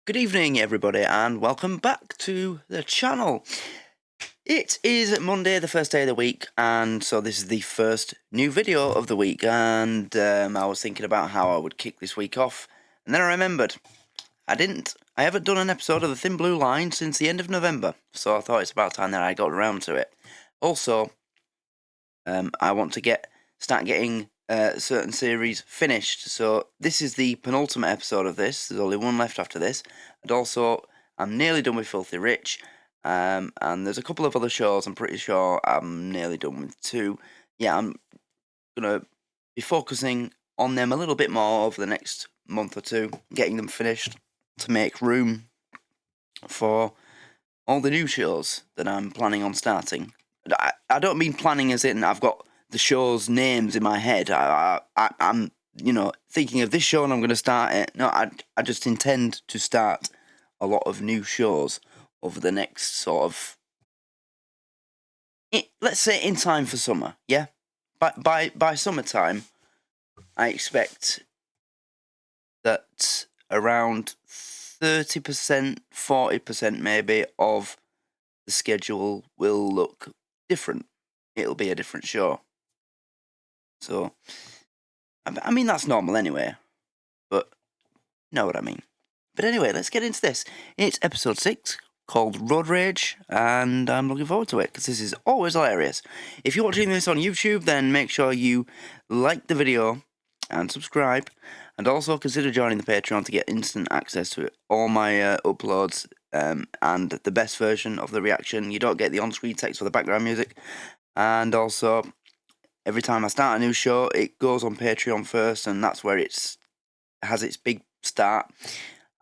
Good evening, everybody, and welcome back to the channel. It is Monday, the first day of the week, and so this is the first new video of the week, and I was thinking about how I would kick this week off, and then I remembered I didn't. I haven't done an episode of The Thin Blue Line since the end of November, so I thought it's about time that I got around to it. Also, I want to start getting certain series finished, so this is the penultimate episode of this. There's only one left after this, and also I'm nearly done with Filthy Rich, and there's a couple of other shows I'm pretty sure I'm nearly done with too. Yeah, I'm gonna be focusing on them a little bit more over the next month or two, getting them finished to make room for all the new shows that I'm planning on starting. I don't mean planning as in I've got the show's names in my head. I'm thinking of this show and I'm going to start it. No, I just intend to start a lot of new shows over the next sort of, let's say in time for summer, yeah? By summertime, I expect that around 30%, 40% maybe of the schedule will look different. It'll be a different show. So, I mean, that's normal anyway, but you know what I mean. But anyway, let's get into this. It's episode 6, called Road Rage, and I'm looking forward to it, because this is always hilarious. If you're watching this on YouTube, then make sure you like the video and subscribe, and also consider joining the Patreon to get instant access to all my uploads, and the best version of the reaction. You don't get the on-screen text or the background music, and also every time I start a new show, it goes on Patreon first, and that's where it has its big start.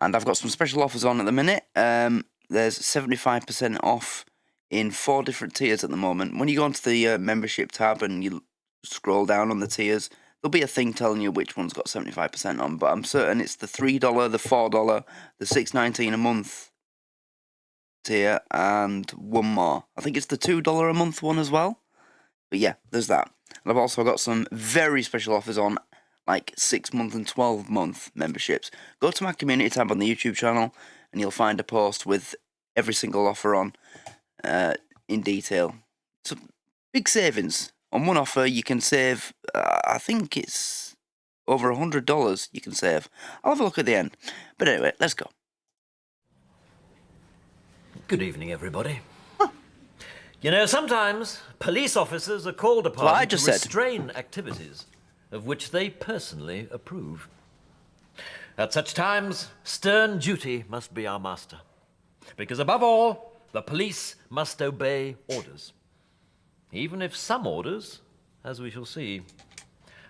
And I've got some special offers on at the minute. There's 75% off in 4 different tiers at the moment. When you go onto the membership tab and you scroll down on the tiers, there'll be a thing telling you which one's got 75% on, but I'm certain it's the $3, the $4, the $6.19 a month tier, and one more. I think it's the $2 a month one as well. But yeah, there's that. And I've also got some very special offers on, like 6-month and 12-month memberships. Go to my community tab on the YouTube channel, and you'll find a post with every single offer on in detail. So, big savings. On one offer, you can save, I think it's over $100 you can save. I'll have a look at the end. But anyway, let's go. Good evening, everybody. You know, sometimes police officers are called upon to restrain activities of which they personally approve. At such times, stern duty must be our master. Because above all, the police must obey orders. Even if some orders, as we shall see,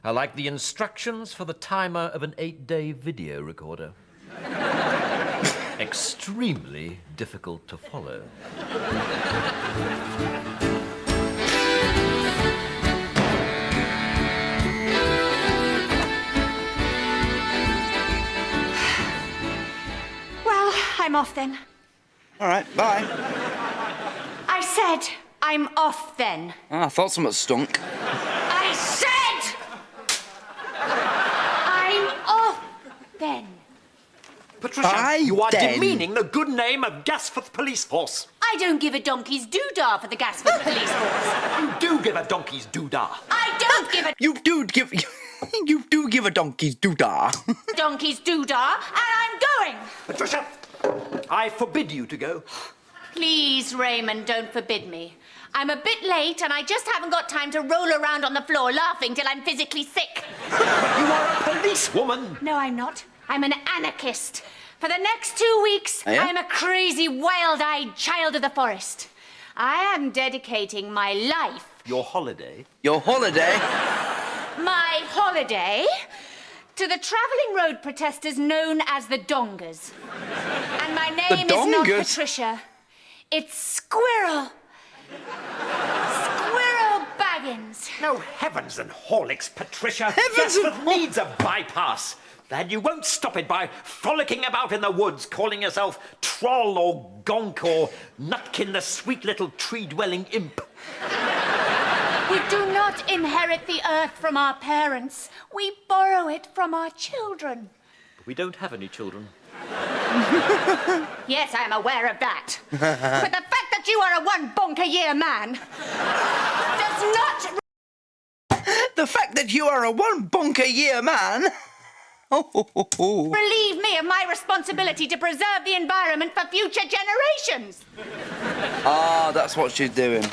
are like the instructions for the timer of an 8-day video recorder. Extremely difficult to follow. Well, I'm off then. All right, bye. I said I'm off then. I thought something stunk. I said I'm off then. Patricia, you are demeaning the good name of Gasforth Police Force. I don't give a donkey's doodah for the Gasford Police Force. You do give a donkey's doodah. I don't give a You do give a donkey's doodah. donkey's doodah, and I'm going. Patricia, I forbid you to go. Please, Raymond, don't forbid me. I'm a bit late, and I just haven't got time to roll around on the floor laughing till I'm physically sick. You are a policewoman. No, I'm not. I'm an anarchist. For the next 2 weeks, I'm a crazy, wild-eyed child of the forest. I am dedicating my life... Your holiday? Your holiday? My holiday to the travelling road protesters known as the Dongers. And my name is not Patricia. It's Squirrel. Squirrel Baggins. No heavens and horlicks, Patricia. Heavens Gasforth needs a bypass. And you won't stop it by frolicking about in the woods, calling yourself Troll or Gonk or Nutkin, the sweet little tree-dwelling imp. We do not inherit the earth from our parents. We borrow it from our children. We don't have any children. Yes, I am aware of that. But the fact that you are a one-bonk-a-year man does not... The fact that you are a one-bonk-a-year man... relieve me of my responsibility to preserve the environment for future generations. Ah, that's what she's doing.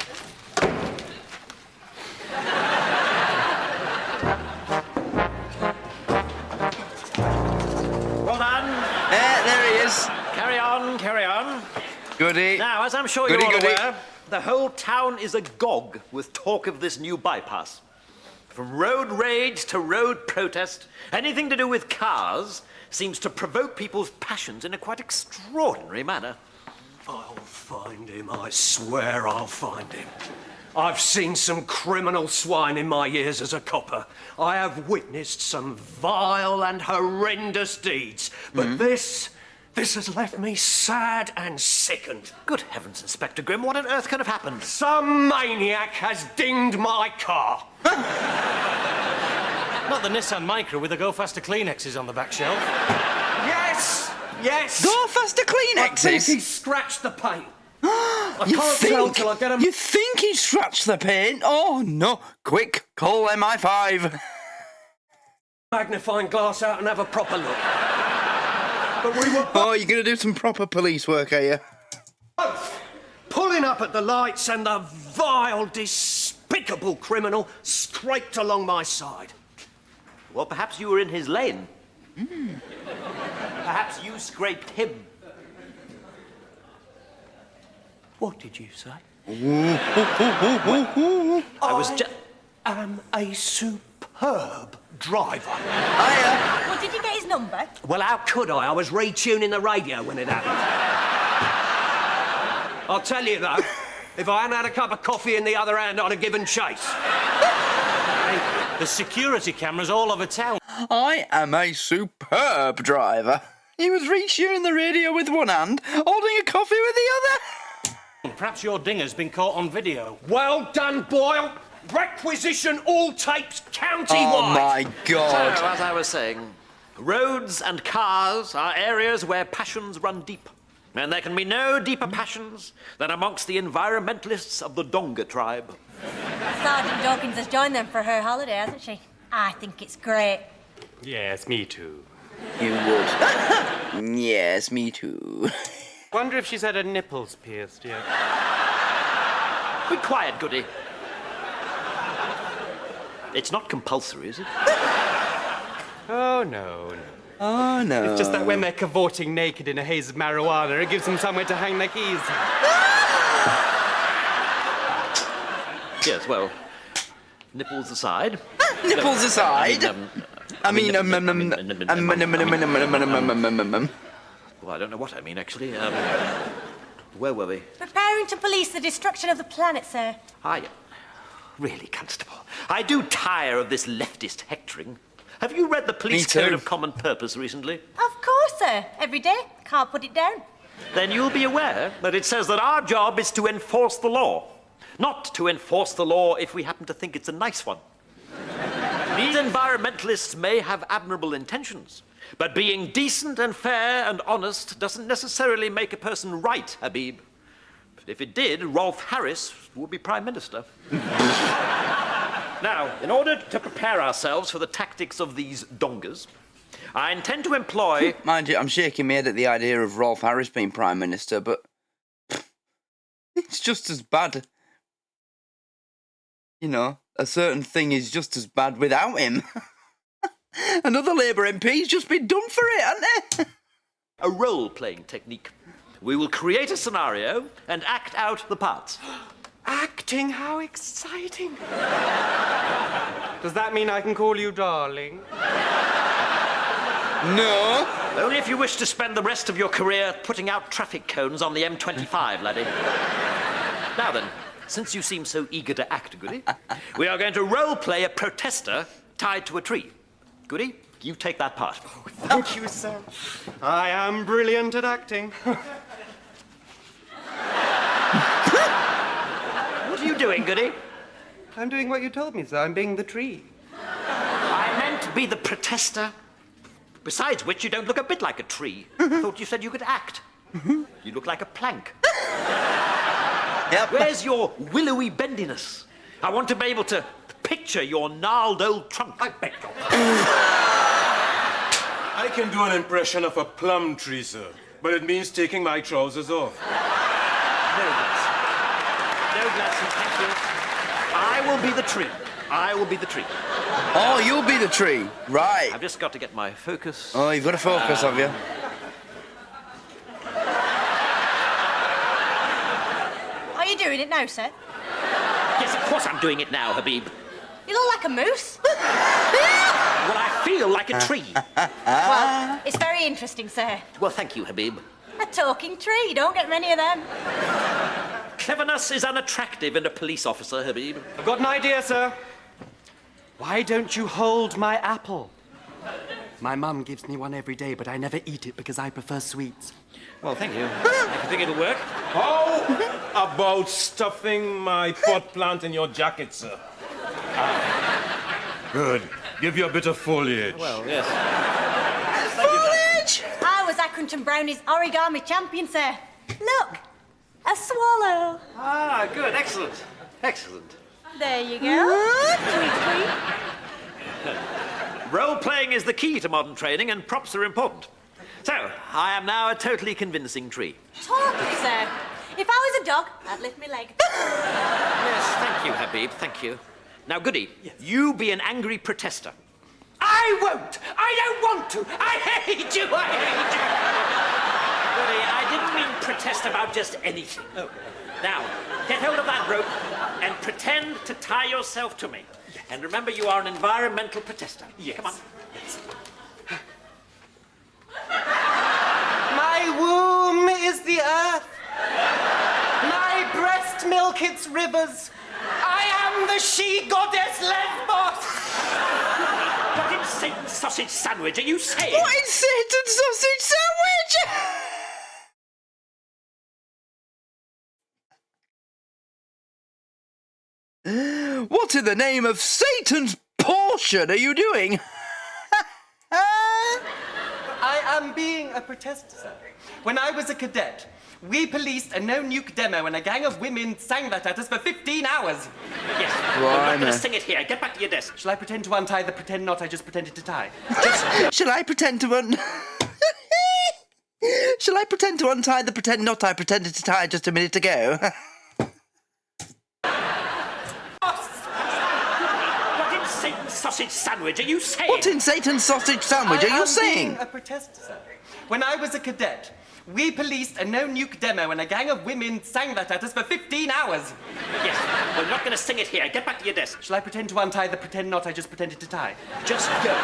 Well done. There he is. Carry on, carry on. Goody. Now, as I'm sure you're all aware, the whole town is agog with talk of this new bypass. From road rage to road protest, anything to do with cars seems to provoke people's passions in a quite extraordinary manner. I'll find him, I swear I'll find him. I've seen some criminal swine in my years as a copper. I have witnessed some vile and horrendous deeds. But this has left me sad and sickened. Good heavens, Inspector Grimm, what on earth could have happened? Some maniac has dinged my car. Not the Nissan Micra with the Go Faster Kleenexes on the back shelf. Yes. Go Faster I think he Kleenexes. scratched the paint. I can't tell till I get him. You think he scratched the paint? Oh, no. Quick, call MI5. Magnifying glass out and have a proper look. But we were Oh, you're going to do some proper police work, are you? both pulling up at the lights and the vile, despicable criminal scraped along my side. Well, perhaps you were in his lane. Perhaps you scraped him. What did you say? I was just... am a superb driver. Well, did you get his number? Well, how could I? I was retuning the radio when it happened. I'll tell you, though, if I hadn't had a cup of coffee in the other hand, I'd have given chase. The security cameras all over town. I am a superb driver. He was retuning the radio with one hand, holding a coffee with the other. Perhaps your dinger's been caught on video. Well done, Boyle. Requisition all tapes county-wide. Oh, my God. So, as I was saying, roads and cars are areas where passions run deep. And there can be no deeper passions than amongst the environmentalists of the Donga tribe. Sergeant Dawkins has joined them for her holiday, hasn't she? I think it's great. Yes, me too. You would. Yes, me too. Wonder if she's had her nipples pierced yet. Be quiet, Goody. It's not compulsory, is it? Oh, no. Oh, no. It's just that when they're cavorting naked in a haze of marijuana, it gives them somewhere to hang their keys. Yes, well, nipples aside. Nipples aside. Well, I don't know what I mean, actually. Where were we? Preparing to police the destruction of the planet, sir. Really, Constable, I do tire of this leftist hectoring. Have you read the Police Me too. Code of Common Purpose recently? Of course, sir. Every day. Can't put it down. Then you'll be aware that it says that our job is to enforce the law. Not to enforce the law if we happen to think it's a nice one. These environmentalists may have admirable intentions, but being decent and fair and honest doesn't necessarily make a person right, Habib. If it did, Rolf Harris would be Prime Minister. Now, in order to prepare ourselves for the tactics of these dongas, I intend to employ... Mind you, I'm shaking my head at the idea of Rolf Harris being Prime Minister, but it's just as bad. You know, a certain thing is just as bad without him. Another Labour MP's just been done for it, hasn't they? a role-playing technique. We will create a scenario and act out the parts. Acting? How exciting. Does that mean I can call you darling? No. Only if you wish to spend the rest of your career putting out traffic cones on the M25, laddie. Now then, since you seem so eager to act, Goody, we are going to role-play a protester tied to a tree. Goody, you take that part. Oh, thank you, sir. I am brilliant at acting. What are you doing, Goody? I'm doing what you told me, sir. I'm being the tree. I meant to be the protester. Besides which, you don't look a bit like a tree. I thought you said you could act. You look like a plank. Yep. Where's your willowy bendiness? I want to be able to picture your gnarled old trunk. I beg your I can do an impression of a plum tree, sir, but it means taking my trousers off. No, Gladson, thank you. I will be the tree. I will be the tree. Oh, you'll be the tree. Right. I've just got to get my focus. Oh, you've got to focus, have you? Are you doing it now, sir? Yes, of course I'm doing it now, Habib. You look like a moose. Well, I feel like a tree. Well, it's very interesting, sir. Well, thank you, Habib. A talking tree. You don't get many of them. Cleverness is unattractive in a police officer, Habib. I've got an idea, sir. Why don't you hold my apple? My mum gives me one every day, but I never eat it because I prefer sweets. Well, thank you. I think it'll work. How about stuffing my pot plant in your jacket, sir? Good. Give you a bit of foliage. Well, yes. Foliage! I was Accrington Brownie's origami champion, sir. Look, a swallow. Ah, good. Excellent. Excellent. There you go. Tweet, tweet. Role-playing is the key to modern training, and props are important. So, I am now a totally convincing tree. Talking, sir. If I was a dog, I'd lift my leg. Yes, thank you, Habib. Thank you. Now, Goody, you be an angry protester. I won't! I don't want to! I hate you! I hate you! Goody, I didn't mean protest about just anything. Oh. Now, get hold of that rope and pretend to tie yourself to me. Yes. And remember, you are an environmental protester. Yes. Come on. Yes. My womb is the earth. My breast milk its rivers. I am the she-goddess Lesbos. What in Satan's sausage sandwich are you saying? What in Satan's sausage sandwich? What in the name of Satan's portion are you doing? I am being a protester, sir. When I was a cadet, we policed a no-nuke demo and a gang of women sang that at us for 15 hours. Yes. We're not going to sing it here. Get back to your desk. Shall I pretend to untie the pretend knot I just pretended to tie? Shall I pretend to Shall I pretend to untie the pretend knot I pretended to tie just a minute ago? What in Satan's sausage sandwich are you saying? What in Satan's sausage sandwich are you saying? I am being a protester, sir. When I was a cadet, we policed a no-nuke demo and a gang of women sang that at us for 15 hours. Yes. We're not going to sing it here. Get back to your desk. Shall I pretend to untie the pretend knot I just pretended to tie? Just go.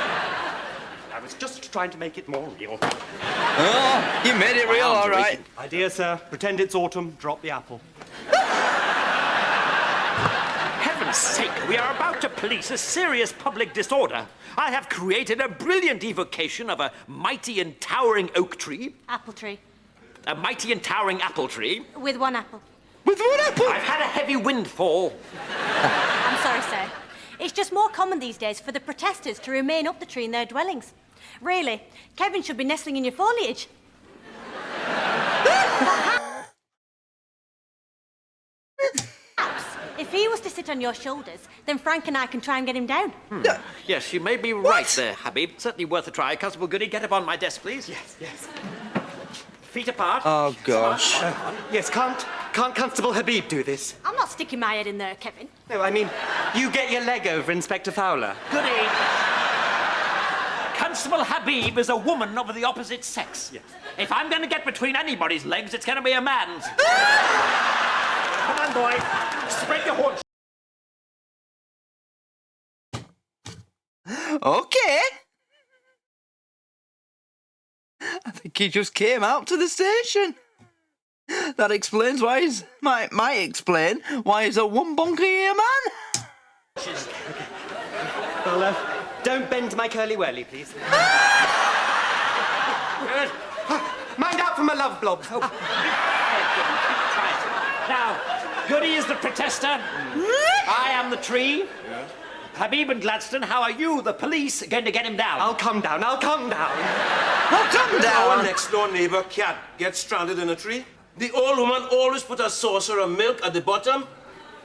I was just trying to make it more real. Oh, you made it real, all right. Idea, sir. Pretend it's autumn. Drop the apple. Heaven's sake, we are about to police a serious public disorder. I have created a brilliant evocation of a mighty and towering oak tree, Apple tree. a mighty and towering apple tree. With one apple. With one apple? I've had a heavy windfall. I'm sorry, sir. It's just more common these days for the protesters to remain up the tree in their dwellings. Really, Kevin should be nestling in your foliage. Perhaps, if he was to sit on your shoulders, then Frank and I can try and get him down. Yes, you may be right there, Habib. Certainly worth a try. Constable Goody, get up on my desk, please. Yes, yes. Feet apart. Oh, gosh. Yes, can't Constable Habib do this? I'm not sticking my head in there, Kevin. No, I mean, you get your leg over Inspector Fowler. Goody. Constable Habib is a woman of the opposite sex. Yes. If I'm going to get between anybody's legs, it's going to be a man's. Come on, boy. Spread your haunches. Okay. I think he just came out to the station. That explains why he's... might explain why he's a one-bonky man. Well, don't bend my curly whirly, please. Good. Mind out for my love blobs. Oh. Now, Goody is the protester. I am the tree. Habib and Gladstone, how are you, the police, going to get him down? I'll come down. I'll come Our down. next door neighbor, Cat, gets stranded in a tree. The old woman always put a saucer of milk at the bottom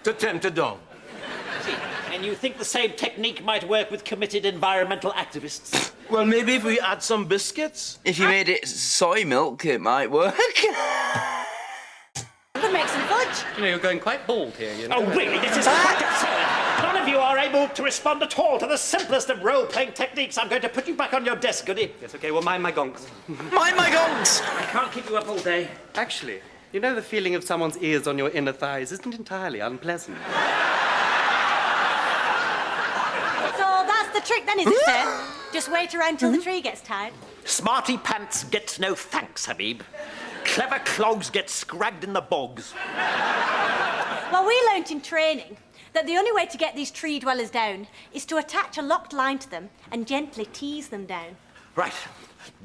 to tempt her down. See, and you think the same technique might work with committed environmental activists? Well, maybe if we add some biscuits. If you made it soy milk, it might work. Could make some fudge. You know, you're going quite bald here, you know. Oh, really? This is quite absurd. None of you are able to respond at all to the simplest of role-playing techniques. I'm going to put you back on your desk, goody. Yes, OK, well, mind my gonks. Mind my gonks! I can't keep you up all day. Actually, you know the feeling of someone's ears on your inner thighs isn't entirely unpleasant. So that's the trick then, is it, sir? Just wait around till the tree gets tied. Smarty pants gets no thanks, Habib. Clever clogs get scragged in the bogs. Well, we learnt in training that the only way to get these tree dwellers down is to attach a locked line to them and gently tease them down. Right.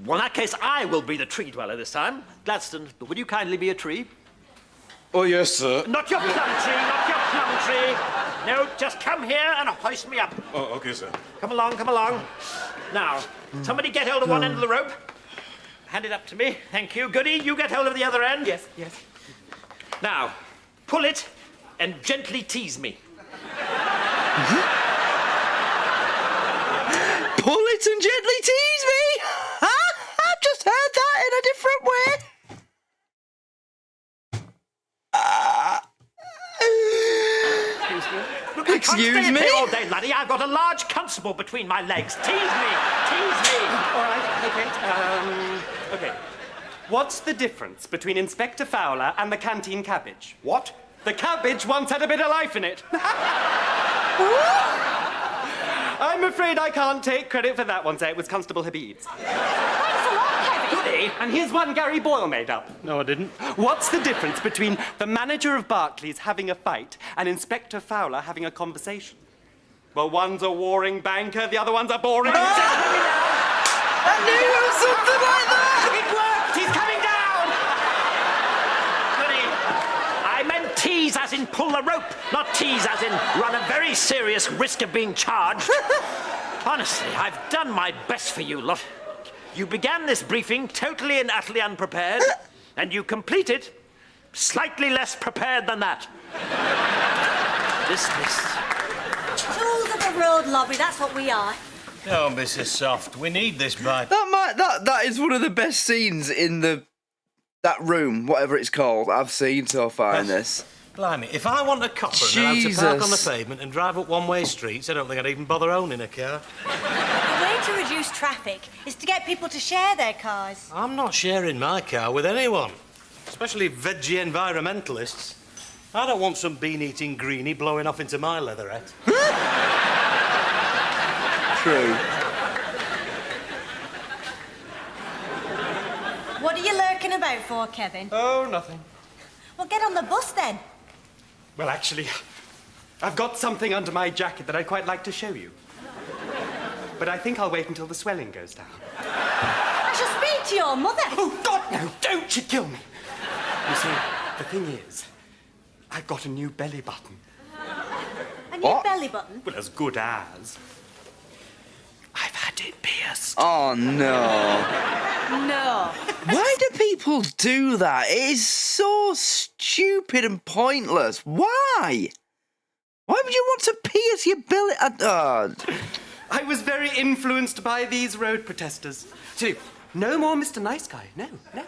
Well, in that case, I will be the tree dweller this time. Gladstone, would you kindly be a tree? Oh, yes, sir. Not your plum tree, not your plum tree. No, just come here and hoist me up. Oh, OK, sir. Come along, come along. Now, somebody get hold of one end of the rope. Hand it up to me. Thank you. Goody, you get hold of the other end. Yes, yes. Now, pull it and gently tease me. Pull it and gently tease me! Huh? I've just heard that in a different way. Look, I can't Excuse stay me? here all day, laddie. I've got a large constable between my legs. Tease me! Tease me! All right, OK. What's the difference between Inspector Fowler and the canteen cabbage? What? The cabbage once had a bit of life in it. I'm afraid I can't take credit for that one, sir. It was Constable Habib's. Thanks a lot, Kevin. Goody! And here's one Gary Boyle made up. No, I didn't. What's the difference between the manager of Barclays having a fight and Inspector Fowler having a conversation? Well, one's a warring banker, the other one's a boring... I knew it was something like that! It worked! He's coming down! Goody! I meant tease as in pull the rope, not tease as in run a very serious risk of being charged. Honestly, I've done my best for you lot. You began this briefing totally and utterly unprepared, and you completed slightly less prepared than that. Dismissed. Tools of the road lobby, that's what we are. Oh, Mrs. Soft, we need this bike. That is one of the best scenes in that room, whatever it's called, I've seen so far in this. Blimey, if I want a copper and allowed to park on the pavement and drive up one-way streets, I don't think I'd even bother owning a car. The way to reduce traffic is to get people to share their cars. I'm not sharing my car with anyone, especially veggie environmentalists. I don't want some bean-eating greenie blowing off into my leatherette. True. What are you lurking about for, Kevin? Oh, nothing. Well, get on the bus then. Well, actually, I've got something under my jacket that I'd quite like to show you. But I think I'll wait until the swelling goes down. I shall speak to your mother. Oh, God, no, don't you kill me. You see, the thing is, I've got a new belly button. A new belly button? Well, as good as. I've had it pierced. Oh, no. No. Why do people do that? It is so stupid and pointless. Why? Why would you want to pierce your belly? I was very influenced by these road protesters. So, no more Mr. Nice Guy. No, no.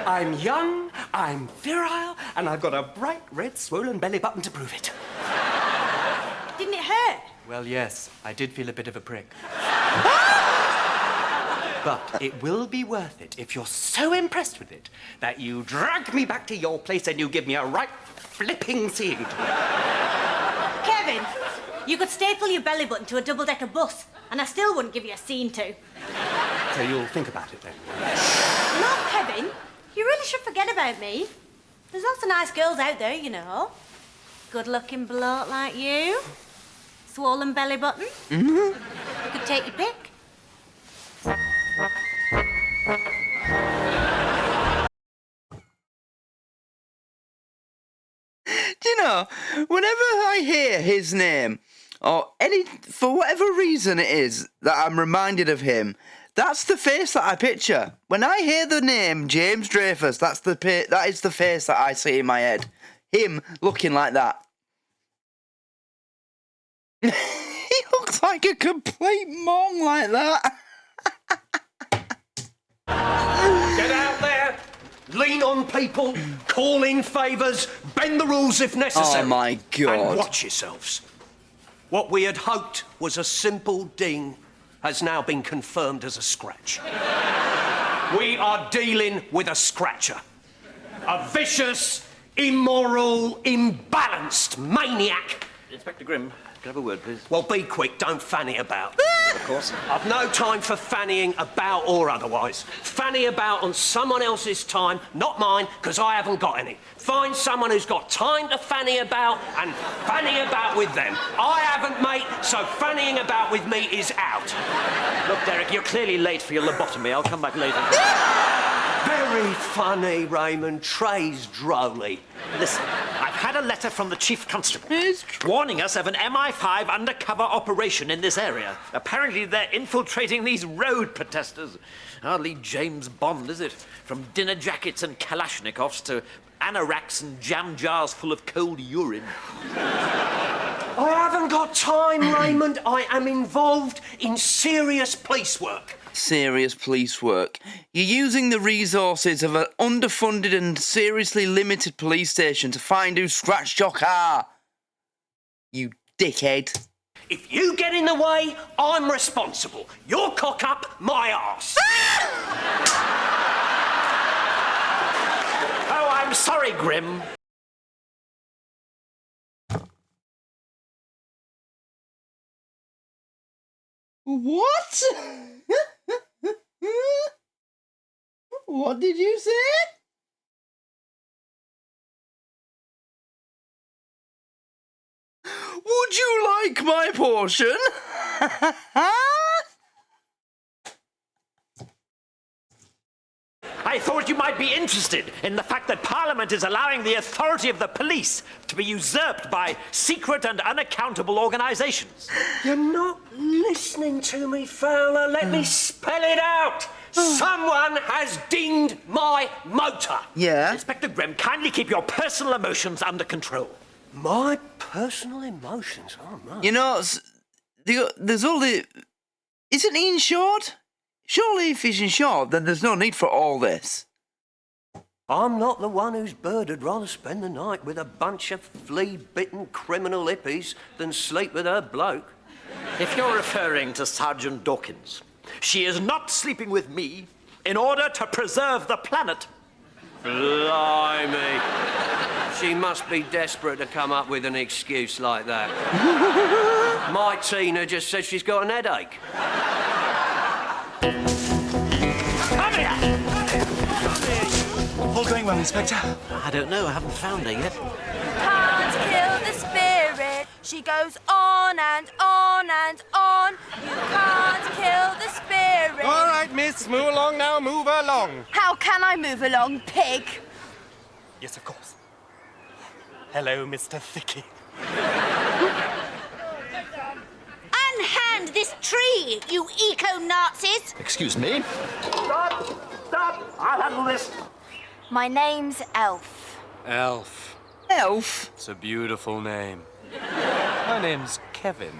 I'm young, I'm virile, and I've got a bright red swollen belly button to prove it. Didn't it hurt? Well, yes, I did feel a bit of a prick. But it will be worth it if you're so impressed with it that you drag me back to your place and you give me a right flipping seeing to. Kevin, you could staple your belly button to a double-decker bus, and I still wouldn't give you a scene to. So you'll think about it then. No, Kevin, you really should forget about me. There's lots of nice girls out there, you know. Good-looking bloke like you. Swollen belly button. You could take your pick. Do you know, whenever I hear his name or for whatever reason it is that I'm reminded of him, that's the face that I picture. When I hear the name James Dreyfus, that is the face that I see in my head. Him looking like that. He looks like a complete mong like that. Get out there, lean on people, call in favours, bend the rules if necessary. Oh my God. And watch yourselves. What we had hoped was a simple ding has now been confirmed as a scratch. We are dealing with a scratcher. A vicious, immoral, imbalanced maniac. Inspector Grimm, can I have a word, please? Well, be quick, don't fanny about. Of course. I've no time for fannying about or otherwise. Fanny about on someone else's time, not mine, because I haven't got any. Find someone who's got time to fanny about and fanny about with them. I haven't, mate, so fannying about with me is out. Look, Derek, you're clearly late for your lobotomy. I'll come back later. Very funny, Raymond. Trey's drolly. Listen, I've had a letter from the Chief Constable warning us of an MI5 undercover operation in this area. Apparently they're infiltrating these road protesters. Hardly James Bond, is it? From dinner jackets and Kalashnikovs to anoraks and jam jars full of cold urine. I haven't got time, Raymond. I am involved in serious police work. Serious police work. You're using the resources of an underfunded and seriously limited police station to find who scratched your car. You dickhead. If you get in the way, I'm responsible. Your cock up, my arse. Oh, I'm sorry, Grimm. What? What did you say? Would you like my portion? I thought you might be interested in the fact that Parliament is allowing the authority of the police to be usurped by secret and unaccountable organisations. You're not listening to me, Fowler. Let me spell it out. Someone has dinged my motor. Yeah? Inspector Grimm, kindly keep your personal emotions under control. My personal emotions? Oh, no. You know, there's all the... Isn't he insured? Surely if he's insured, then there's no need for all this. I'm not the one whose bird would rather spend the night with a bunch of flea-bitten criminal hippies than sleep with her bloke. If you're referring to Sergeant Dawkins, she is not sleeping with me in order to preserve the planet. Blimey. She must be desperate to come up with an excuse like that. My Tina just said she's got an headache. Come here! All going well, Inspector? I don't know, I haven't found her yet. Can't kill the spirit. She goes on and on and on. You can't kill the spirit. All right, miss. Move along now. Move along. How can I move along, pig? Yes, of course. Hello, Mr. Thicky. Unhand this tree, you eco-Nazis! Excuse me? Stop! Stop! I'll handle this. My name's Elf. Elf. Elf? It's a beautiful name. My name's Kevin.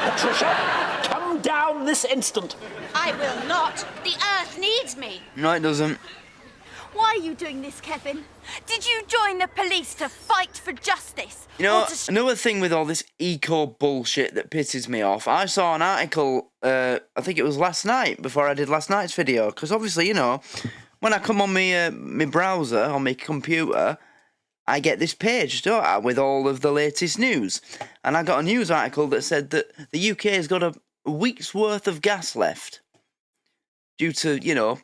Patricia, come down this instant. I will not. The Earth needs me. No, it doesn't. Why are you doing this, Kevin? Did you join the police to fight for justice? You know, another thing with all this eco bullshit that pisses me off, I saw an article, I think it was last night, before I did last night's video, because obviously, you know, when I come on my browser, on my computer, I get this page, don't I, with all of the latest news. And I got a news article that said that the UK has got a week's worth of gas left. Due to, you know,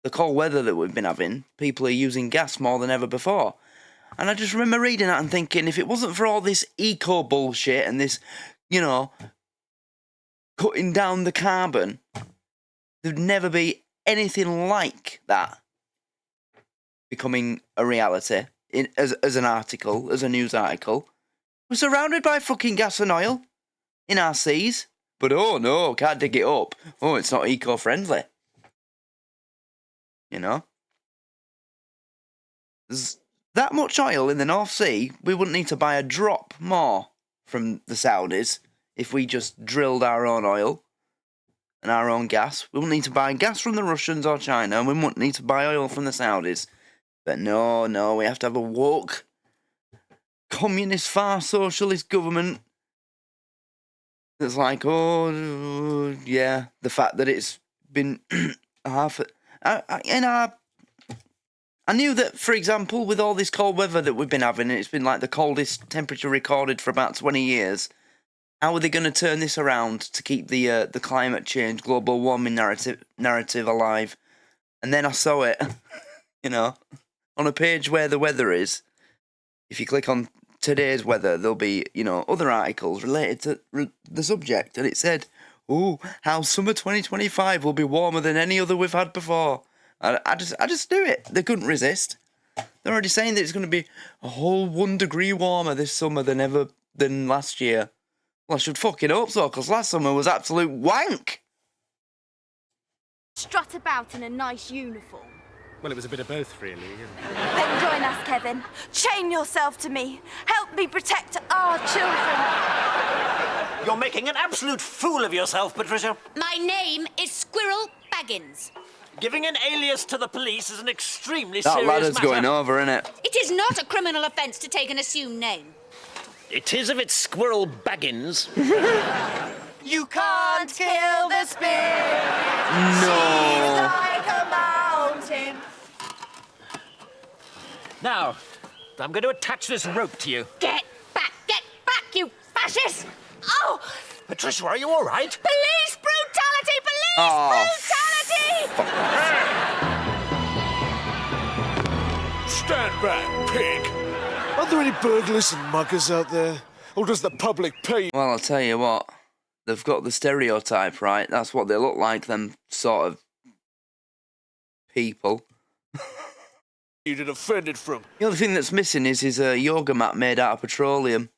the cold weather that we've been having, people are using gas more than ever before. And I just remember reading that and thinking, if it wasn't for all this eco bullshit and this, you know, cutting down the carbon, there'd never be anything like that becoming a reality as an article, as a news article. We're surrounded by fucking gas and oil. in our seas. But oh no, can't dig it up. Oh, it's not eco-friendly. You know? There's that much oil in the North Sea, we wouldn't need to buy a drop more from the Saudis if we just drilled our own oil and our own gas. We wouldn't need to buy gas from the Russians or China, and we wouldn't need to buy oil from the Saudis. But no, we have to have a woke, communist, far socialist government that's like, oh, yeah, the fact that it's been half... I knew that, for example, with all this cold weather that we've been having, it's been like the coldest temperature recorded for about 20 years. How are they going to turn this around to keep the climate change, global warming narrative alive? And then I saw it, you know, on a page where the weather is. If you click on today's weather, there'll be, you know, other articles related to the subject. And it said, oh, how summer 2025 will be warmer than any other we've had before. I just knew it. They couldn't resist. They're already saying that it's going to be a whole 1 degree warmer this summer than last year. Well, I should fucking hope so, because last summer was absolute wank. Strut about in a nice uniform. Well, it was a bit of both, really. Then join us, Kevin. Chain yourself to me. Help me protect our children. You're making an absolute fool of yourself, Patricia. My name is Squirrel Baggins. Giving an alias to the police is an extremely serious matter. That ladder's going over, isn't it? It is not a criminal offence to take an assumed name. It is if it's Squirrel Baggins. You can't kill the spirit. No. She's like a mountain. Now, I'm going to attach this rope to you. Get back, you fascist! Oh! Patricia, are you all right? Police brutality! Brutality! Stand back, pig! Are there any burglars and muggers out there? Or does the public pay? Well, I'll tell you what. They've got the stereotype, right? That's what they look like, them sort of people. You did offended from? The only thing that's missing is his yoga mat made out of petroleum.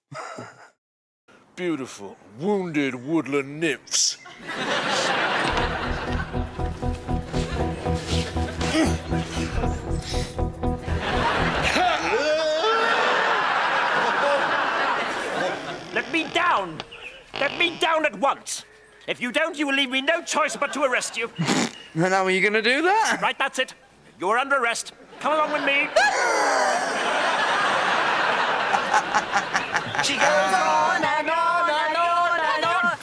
Beautiful, wounded woodland nymphs. Let me down! Let me down at once! If you don't, you will leave me no choice but to arrest you. And how are you going to do that? Right, that's it. You're under arrest. Come along with me. She goes on and on and on and on.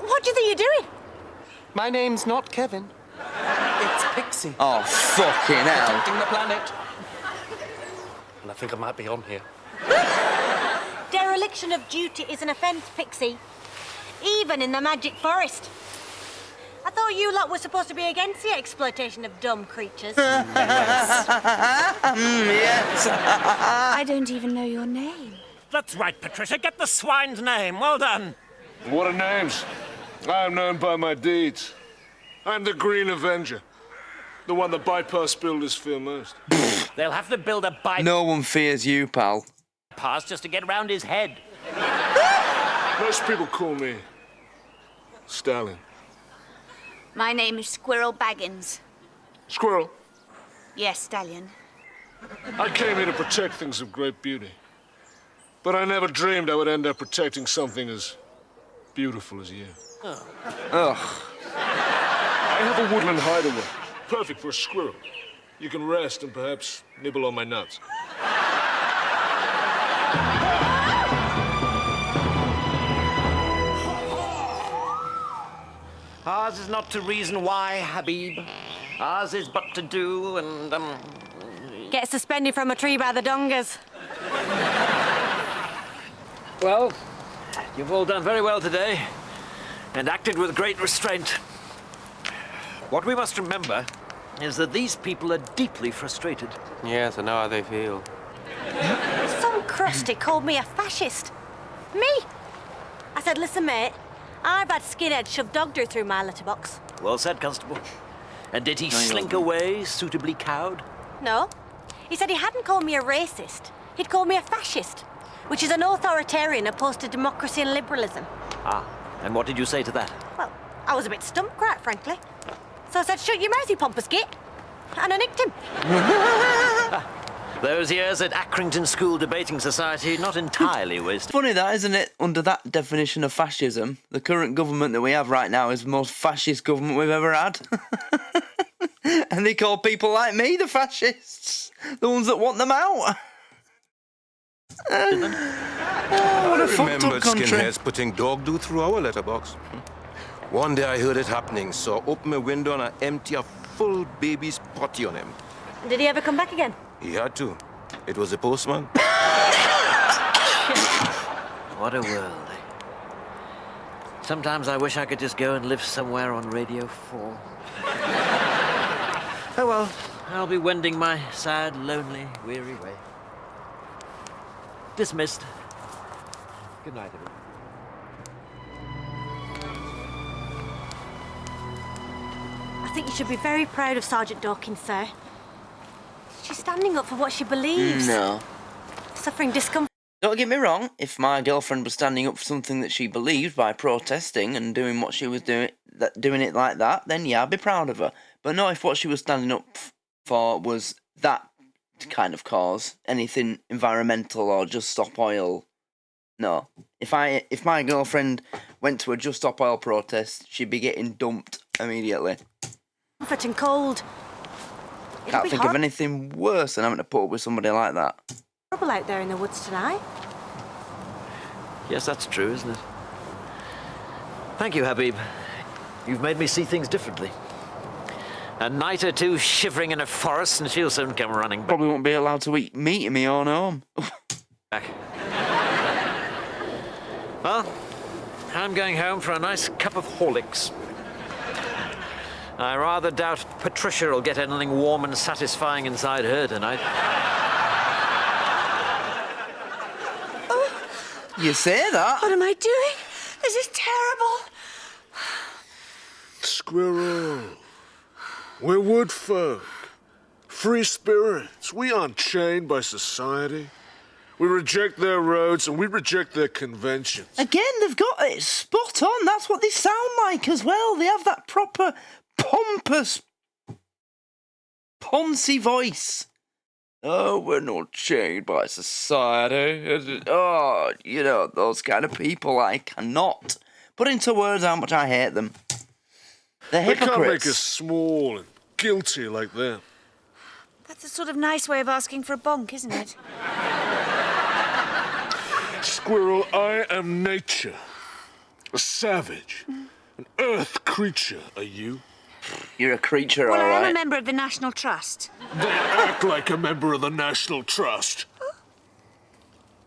What do you think you're doing? My name's not Kevin. It's Pixie. Oh, fucking hell. Protecting the planet. And I think I might be on here. Dereliction of duty is an offence, Pixie. Even in the magic forest. I thought you lot were supposed to be against the exploitation of dumb creatures. Yes. I don't even know your name. That's right, Patricia. Get the swine's name. Well done. What are names? I am known by my deeds. I'm the Green Avenger. The one that bypass builders fear most. They'll have to build a bypass No one fears you, pal. just to get round his head. Most people call me Stallion. My name is Squirrel Baggins. Squirrel. Yes, Stallion. I came here to protect things of great beauty. But I never dreamed I would end up protecting something as beautiful as you. Ugh. I have a woodland hideaway, perfect for a squirrel. You can rest and perhaps nibble on my nuts. Ours is not to reason why, Habib. Ours is but to do and, Get suspended from a tree by the dongers. Well, you've all done very well today and acted with great restraint. What we must remember is that these people are deeply frustrated. Yes, I know how they feel. Some crusty called me a fascist. Me? I said, listen, mate, I've had skinheads shove dog dirt through my letterbox. Well said, Constable. And did he slink away, suitably cowed? No. He said he hadn't called me a racist. He'd called me a fascist. which is an authoritarian opposed to democracy and liberalism. Ah, and what did you say to that? Well, I was a bit stumped, quite frankly. So I said, shut your mouth, you pompous git. And I nicked him. Those years at Accrington School Debating Society, not entirely wasted. Funny that, isn't it? Under that definition of fascism, the current government that we have right now is the most fascist government we've ever had. And they call people like me the fascists. The ones that want them out. What a fucked up country. Skinheads putting dog do through our letterbox. One day I heard it happening, so I opened my window and I emptied a full baby's potty on him. Did he ever come back again? He had to. It was the postman. What a world. Sometimes I wish I could just go and live somewhere on Radio 4. Oh well, I'll be wending my sad, lonely, weary way. Dismissed. Good night, everyone. I think you should be very proud of Sergeant Dawkins, sir. She's standing up for what she believes. No. Suffering discomfort. Don't get me wrong, if my girlfriend was standing up for something that she believed by protesting and doing what she was doing it like that, then yeah, I'd be proud of her. But not if what she was standing up for was that kind of cause, anything environmental or just stop oil. No. If my girlfriend went to a just stop oil protest, she'd be getting dumped immediately. Comfort and cold. Can't think of anything worse than having to put up with somebody like that. Horrible out there in the woods tonight. Yes, that's true, isn't it? Thank you, Habib. You've made me see things differently. A night or two shivering in a forest and she'll soon come running back. Probably won't be allowed to eat meat in my own home. Back. Well, I'm going home for a nice cup of Horlicks. I rather doubt Patricia will get anything warm and satisfying inside her tonight. Oh. You say that? What am I doing? This is terrible. Squirrel. We're wood folk. Free spirits. We aren't chained by society. We reject their roads and we reject their conventions. Again, they've got it spot on. That's what they sound like as well. They have that proper pompous, poncy voice. Oh, we're not chained by society. Oh, you know, those kind of people. I cannot put into words how much I hate them. They're hypocrites. They can't make us small and guilty like them. That's a sort of nice way of asking for a bonk, isn't it? Squirrel, I am nature. A savage. An earth creature. Are you? You're a creature, well, all right. I am a member of the National Trust. They act like a member of the National Trust.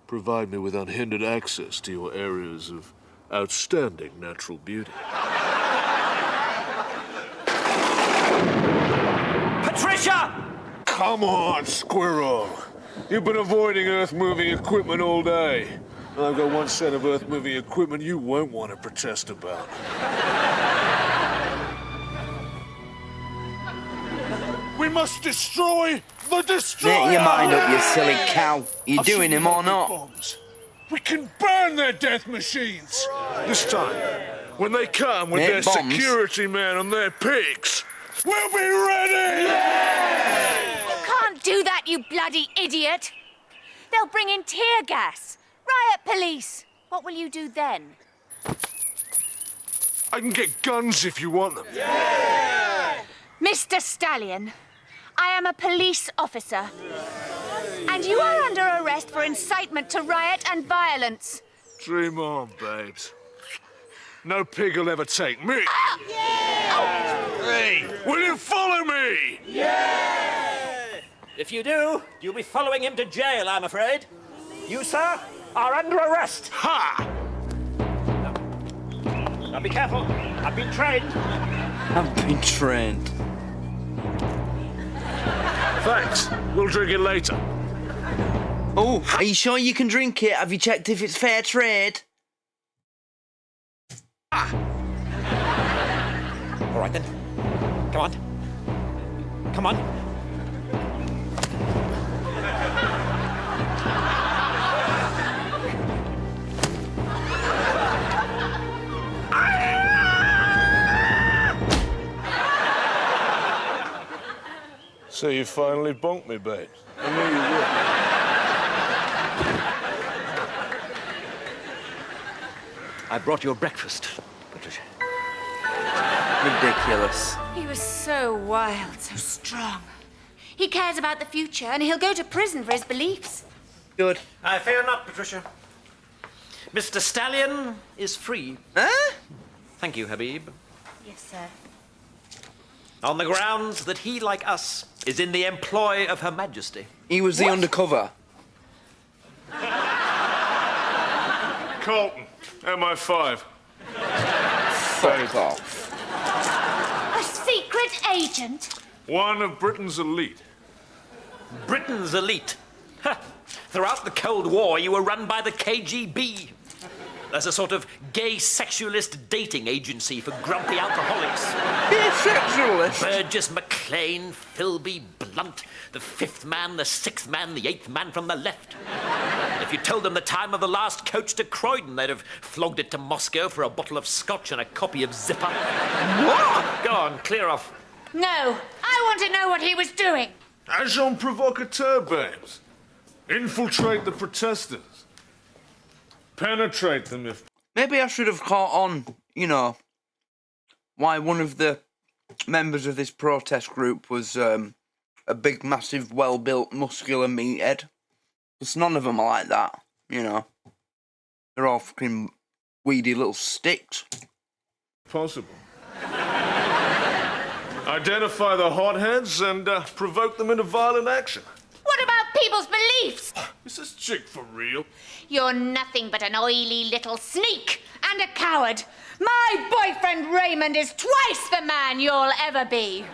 Provide me with unhindered access to your areas of outstanding natural beauty. Patricia! Come on, Squirrel. You've been avoiding earth-moving equipment all day. I've got one set of earth-moving equipment you won't want to protest about. We must destroy the destroyer! Make your mind up, you silly cow. You doing him or not? Bombs. We can burn their death machines. This time, when they come with their security men and their pigs, we'll be ready! You can't do that, you bloody idiot! They'll bring in tear gas. Riot police. What will you do then? I can get guns if you want them. Mr. Stallion, I am a police officer. And you are under arrest for incitement to riot and violence. Dream on, babes. No pig will ever take me. Hey, will you follow me? If you do, you'll be following him to jail, I'm afraid. You, sir, are under arrest. Ha! Now be careful. I've been trained. I've been trained. Thanks. We'll drink it later. Oh, are you sure you can drink it? Have you checked if it's fair trade? All right, then. Come on. Come on. So you finally bunked me, babe. I knew you would. I brought your breakfast, Patricia. Ridiculous. He was so wild, so strong. He cares about the future, and he'll go to prison for his beliefs. Good. I fear not, Patricia. Mr. Stallion is free. Huh? Thank you, Habib. Yes, sir. On the grounds that he, like us, is in the employ of Her Majesty. He was the undercover. Carlton, MI5. Fuck off. A secret agent? One of Britain's elite. Britain's elite. Ha! Throughout the Cold War, you were run by the KGB. As a sort of gay sexualist dating agency for grumpy alcoholics. Gay sexualist? Burgess, McLean, Philby, Blunt, the fifth man, the sixth man, the eighth man from the left. If you told them the time of the last coach to Croydon, they'd have flogged it to Moscow for a bottle of scotch and a copy of Zipper. What? Go on, clear off. No, I want to know what he was doing. Agent provocateur, babes. Infiltrate the protesters. Penetrate them if... Maybe I should have caught on, you know, why one of the members of this protest group was a big, massive, well-built, muscular meathead. Because none of them are like that, you know. They're all fucking weedy little sticks. Possible. Identify the hotheads and provoke them into violent action. What about people's beliefs? Is this chick for real? You're nothing but an oily little sneak and a coward. My boyfriend Raymond is twice the man you'll ever be.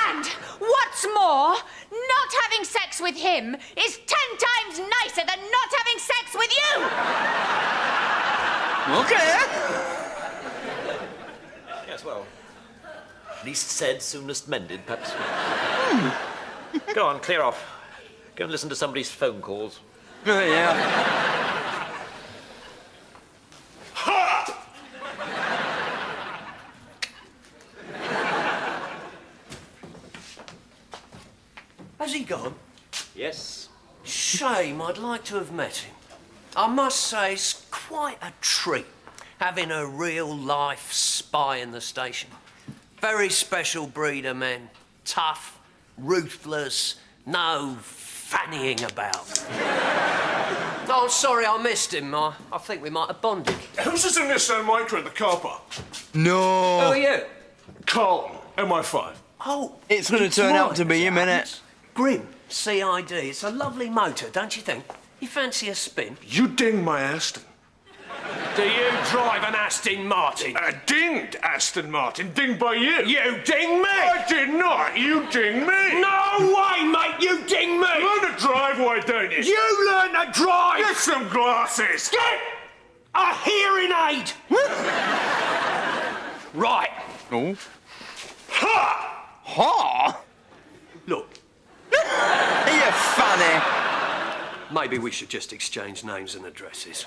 And what's more, not having sex with him is 10 times nicer than not having sex with you. Okay. Yes, well, least said, soonest mended, perhaps. Go on, clear off. Go and listen to somebody's phone calls. Yeah. Ha! Has he gone? Yes. Shame, I'd like to have met him. I must say, it's quite a treat having a real-life spy in the station. Very special breed of men. Tough, ruthless, no fannying about. Oh, sorry, I missed him. I think we might have bonded. Who's this in this micro in the car park? No. Who are you? Carlton, MI5. Oh, It's going to turn out to be him, innit? Grim, CID. It's a lovely motor, don't you think? You fancy a spin? You dinged my Aston. Do you drive an Aston Martin? Dinged Aston Martin. Dinged by you. You ding me! I did not. You dinged me. No way, mate! You ding me! Learn to drive, why don't you? You learn to drive! Get some glasses. Get a hearing aid! Right. Oh. Ha! Ha! Look, You funny. maybe we should just exchange names and addresses.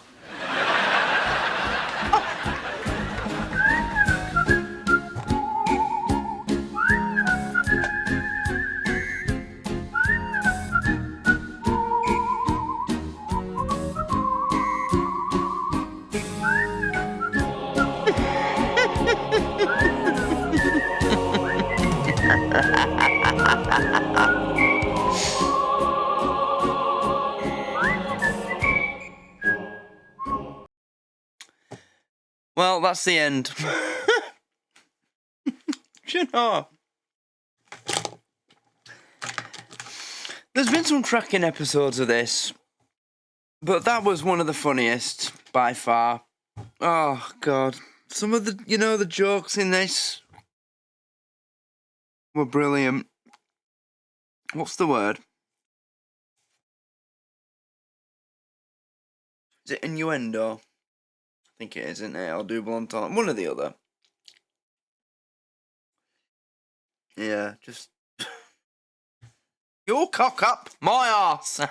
Well, that's the end. You know, there's been some cracking episodes of this, but that was one of the funniest by far. Oh God, some of the, you know, the jokes in this were brilliant. What's the word? Is it innuendo? I think it is, isn't it? Or double entendre. One or the other. Yeah, just... Your cock up my arse. That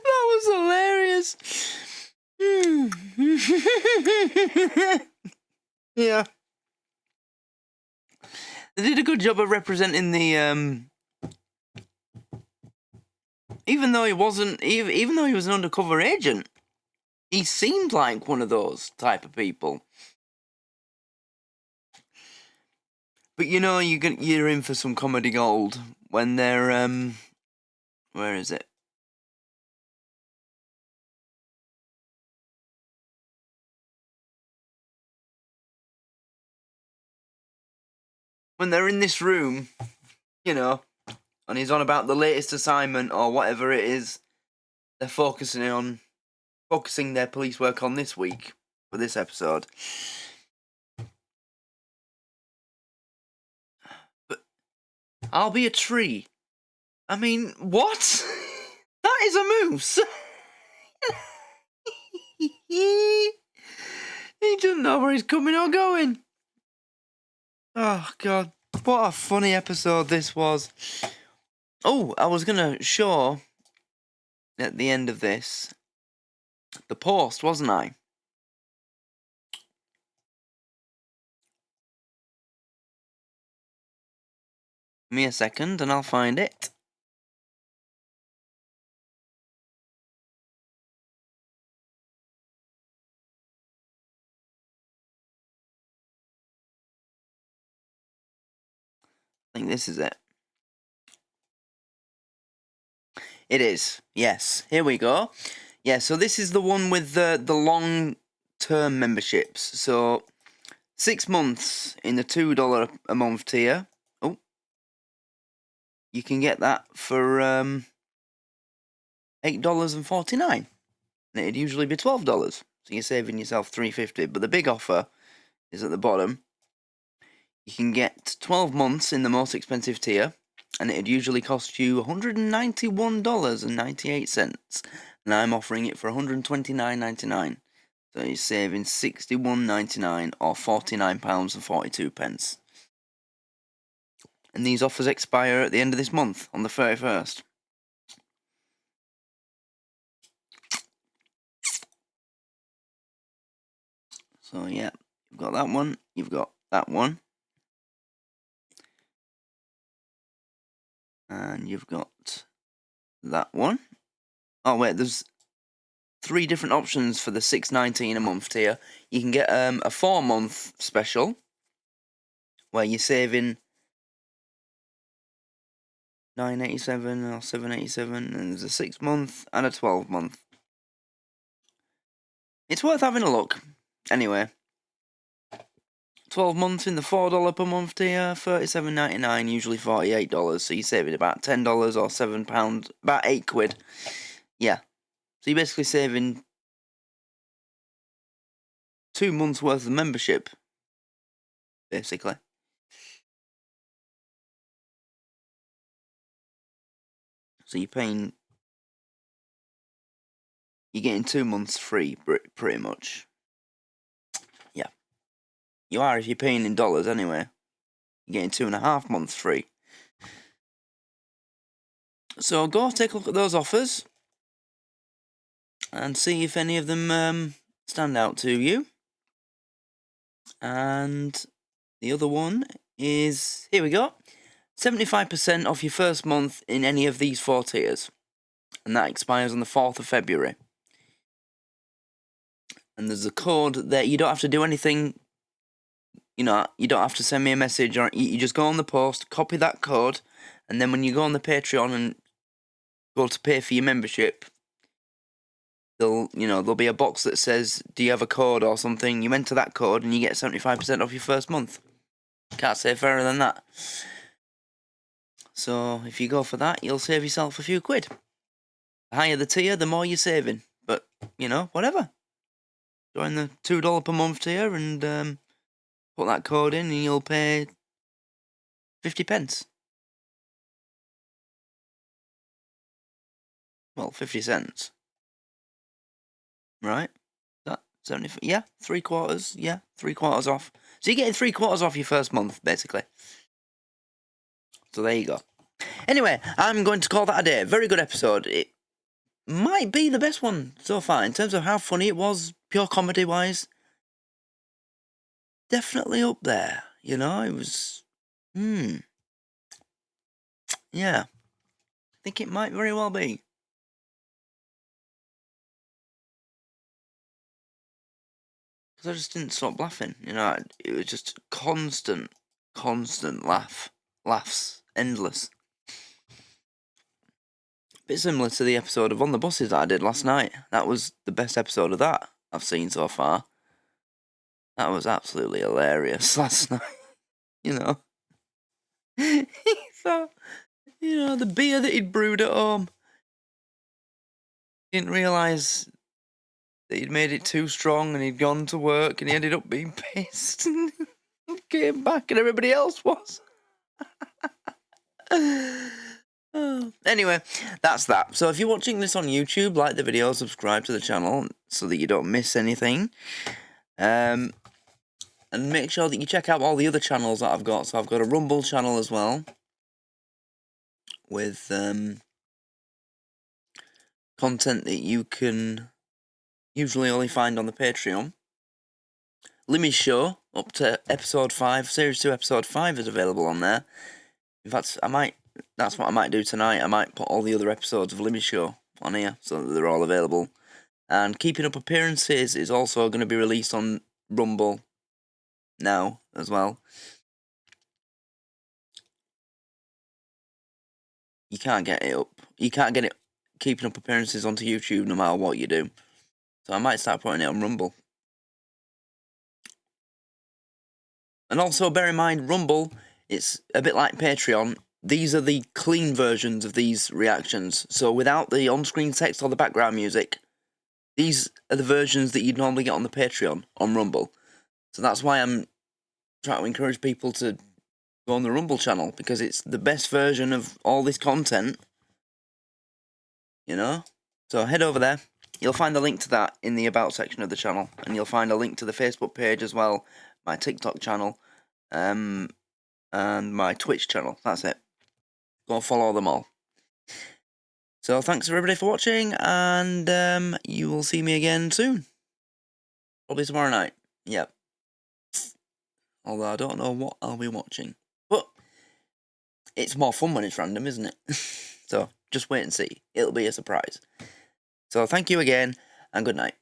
was hilarious. Yeah. They did a good job of representing the, even though he wasn't, even though he was an undercover agent, he seemed like one of those type of people. But you know, you're in for some comedy gold when they're, where is it? When they're in this room, you know, and he's on about the latest assignment or whatever it is they're focusing their police work on this week for this episode. But I'll be a tree. I mean, what? That is a moose. He doesn't know where he's coming or going. Oh, God. What a funny episode this was. Oh, I was going to show at the end of this the post, wasn't I? Give me a second and I'll find it. I think this is it. It is. Yes. Here we go. Yeah, so this is the one with the long-term memberships. So 6 months in the $2 a month tier. Oh. You can get that for $8.49. And it'd usually be $12. So you're saving yourself $3.50. But the big offer is at the bottom. You can get 12 months in the most expensive tier, and it'd usually cost you $191.98. And I'm offering it for $129.99. So you're saving $61.99 or £49.42. And these offers expire at the end of this month, on the 31st. So yeah, you've got that one, you've got that one. And you've got that one. Oh wait, there's 3 different options for the $6.19 a month tier. You can get a 4-month special where you're saving $9.87 or $7.87, and there's a 6-month and a 12-month. It's worth having a look. Anyway, 12 months in the $4 per month tier, $37.99, usually $48. So you're saving about $10 or £7, about £8. Yeah. So you're basically saving 2 months worth of membership, basically. So you're getting 2 months free, pretty much. Yeah. You are if you're paying in dollars anyway. You're getting 2.5 months free. So go take a look at those offers and see if any of them stand out to you. And the other one is, here we go, 75% off your first month in any of these 4 tiers. And that expires on the 4th of February. And there's a code that you don't have to do anything. You know, you don't have to send me a message, or you just go on the post, copy that code, and then when you go on the Patreon and go to pay for your membership, there'll be a box that says, do you have a code or something? You enter that code and you get 75% off your first month. Can't say fairer than that. So if you go for that, you'll save yourself a few quid. The higher the tier, the more you're saving. But, whatever. Join the $2 per month tier and put that code in and you'll pay 50 pence. Well, 50 cents. Right? That 70, yeah, 3/4, yeah, 3/4 off. So you're getting 3/4 off your first month, basically. So there you go. Anyway, I'm going to call that a day. Very good episode. It might be the best one so far in terms of how funny it was, pure comedy-wise. definitely up there. You know, it was. Yeah. I think it might very well be. Because I just didn't stop laughing. You know, it was just constant laughs, endless. Bit similar to the episode of On the Buses that I did last night. That was the best episode of that I've seen so far. That was absolutely hilarious last night. You know. So, you know, the beer that he'd brewed at home. Didn't realise that he'd made it too strong and he'd gone to work and he ended up being pissed. And came back and everybody else was. Anyway, that's that. So if you're watching this on YouTube, like the video, subscribe to the channel so that you don't miss anything. And make sure that you check out all the other channels that I've got. So I've got a Rumble channel as well, with content that you can usually only find on the Patreon. Limmy's Show, up to episode 5, Series 2 episode 5 is available on there. In fact, that's what I might do tonight. I might put all the other episodes of Limmy's Show on here so that they're all available. And Keeping Up Appearances is also going to be released on Rumble now as well. You can't get it up. You can't get it Keeping Up Appearances onto YouTube no matter what you do. So I might start putting it on Rumble. And also bear in mind, Rumble, it's a bit like Patreon. These are the clean versions of these reactions. So without the on-screen text or the background music, these are the versions that you'd normally get on the Patreon on Rumble. So that's why I'm trying to encourage people to go on the Rumble channel, because it's the best version of all this content. You know? So head over there. You'll find the link to that in the About section of the channel. And you'll find a link to the Facebook page as well, my TikTok channel, and my Twitch channel. That's it. Go follow them all. So thanks everybody for watching, and you will see me again soon. Probably tomorrow night. Yep. Although I don't know what I'll be watching. But it's more fun when it's random, isn't it? So just wait and see. It'll be a surprise. So thank you again, and good night.